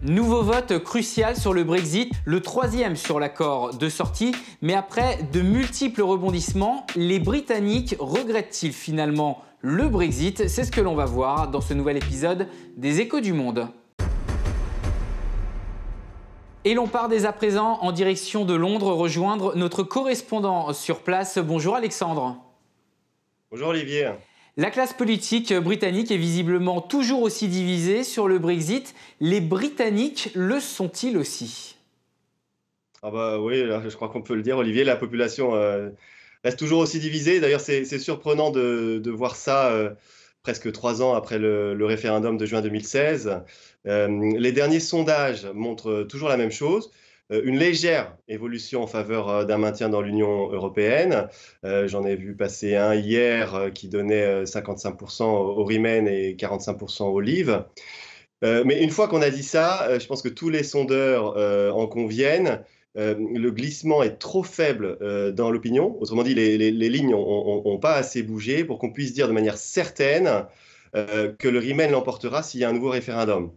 Nouveau vote crucial sur le Brexit, le troisième sur l'accord de sortie. Mais après de multiples rebondissements, les Britanniques regrettent-ils finalement le Brexit? C'est ce que l'on va voir dans ce nouvel épisode des Échos du Monde. Et l'on part dès à présent en direction de Londres rejoindre notre correspondant sur place. Bonjour Alexandre. Bonjour Olivier. La classe politique britannique est visiblement toujours aussi divisée sur le Brexit. Les Britanniques le sont-ils aussi? Ah bah oui, là, je crois qu'on peut le dire, Olivier, la population reste toujours aussi divisée. D'ailleurs, c'est surprenant de voir ça presque 3 ans après le référendum de juin 2016. Les derniers sondages montrent toujours la même chose. Une légère évolution en faveur d'un maintien dans l'Union européenne. J'en ai vu passer un hier qui donnait 55% au Remain et 45% au Leave. Mais une fois qu'on a dit ça, je pense que tous les sondeurs en conviennent. Le glissement est trop faible dans l'opinion. Autrement dit, les lignes n'ont pas assez bougé pour qu'on puisse dire de manière certaine que le Remain l'emportera s'il y a un nouveau référendum.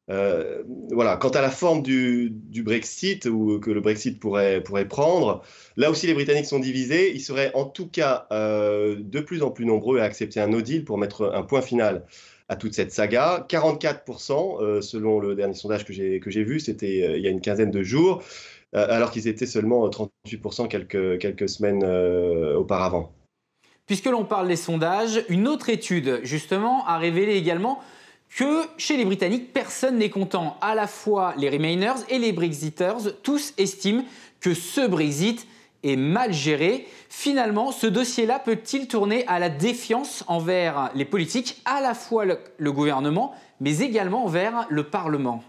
Voilà. Quant à la forme du Brexit ou que le Brexit pourrait prendre, là aussi les Britanniques sont divisés. Ils seraient en tout cas de plus en plus nombreux à accepter un no deal pour mettre un point final à toute cette saga. 44% selon le dernier sondage que j'ai vu, c'était il y a une quinzaine de jours, alors qu'ils étaient seulement 38% quelques semaines auparavant. Puisque l'on parle des sondages, une autre étude justement a révélé également que chez les Britanniques, personne n'est content. À la fois les Remainers et les Brexiters, tous estiment que ce Brexit est mal géré. Finalement, ce dossier-là peut-il tourner à la défiance envers les politiques, à la fois le gouvernement, mais également envers le Parlement?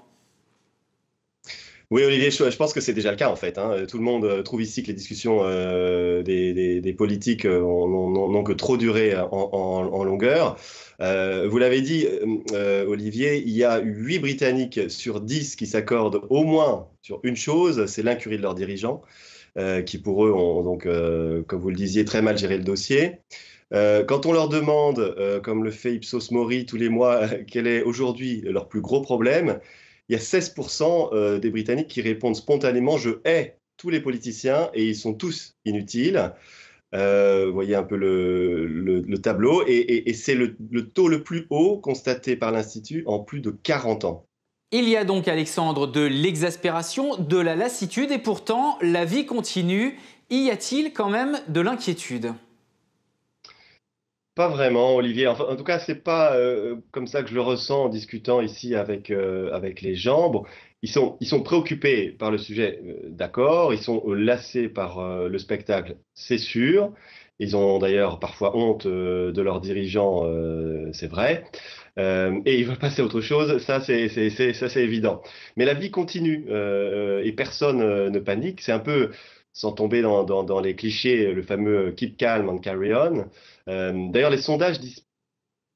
Oui, Olivier, je pense que c'est déjà le cas en fait. Tout le monde trouve ici que les discussions des politiques n'ont que trop duré en longueur. Vous l'avez dit, Olivier, il y a 8 Britanniques sur 10 qui s'accordent au moins sur une chose, c'est l'incurie de leurs dirigeants, qui pour eux ont donc, comme vous le disiez, très mal géré le dossier. Quand on leur demande, comme le fait Ipsos Mori tous les mois, quel est aujourd'hui leur plus gros problème, il y a 16% des Britanniques qui répondent spontanément « je hais tous les politiciens et ils sont tous inutiles ». Vous voyez un peu le tableau et c'est le taux le plus haut constaté par l'Institut en plus de 40 ans. Il y a donc, Alexandre, de l'exaspération, de la lassitude et pourtant la vie continue. Y a-t-il quand même de l'inquiétude? Pas vraiment, Olivier. Enfin, en tout cas, c'est pas comme ça que je le ressens en discutant ici avec les gens. Bon, ils sont préoccupés par le sujet, d'accord. Ils sont lassés par le spectacle, c'est sûr. Ils ont d'ailleurs parfois honte de leurs dirigeants, c'est vrai. Et ils veulent passer à autre chose, ça c'est évident. Mais la vie continue et personne ne panique. C'est un peu, sans tomber dans les clichés, le fameux keep calm and carry on. D'ailleurs, les sondages disent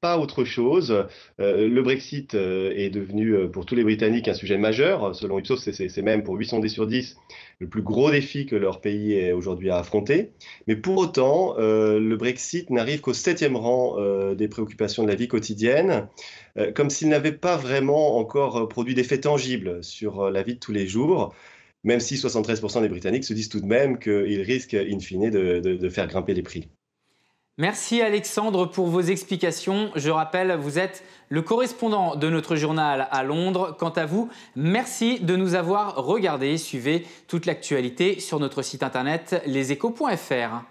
pas autre chose. Le Brexit est devenu pour tous les Britanniques un sujet majeur. Selon Ipsos, c'est même pour 8 sondés sur 10 le plus gros défi que leur pays est aujourd'hui à affronter. Mais pour autant, le Brexit n'arrive qu'au 7e rang des préoccupations de la vie quotidienne, comme s'il n'avait pas vraiment encore produit d'effet tangible sur la vie de tous les jours, même si 73% des Britanniques se disent tout de même qu'ils risquent in fine de faire grimper les prix. Merci Alexandre pour vos explications. Je rappelle, vous êtes le correspondant de notre journal à Londres. Quant à vous, merci de nous avoir regardés. Suivez toute l'actualité sur notre site internet leséchos.fr.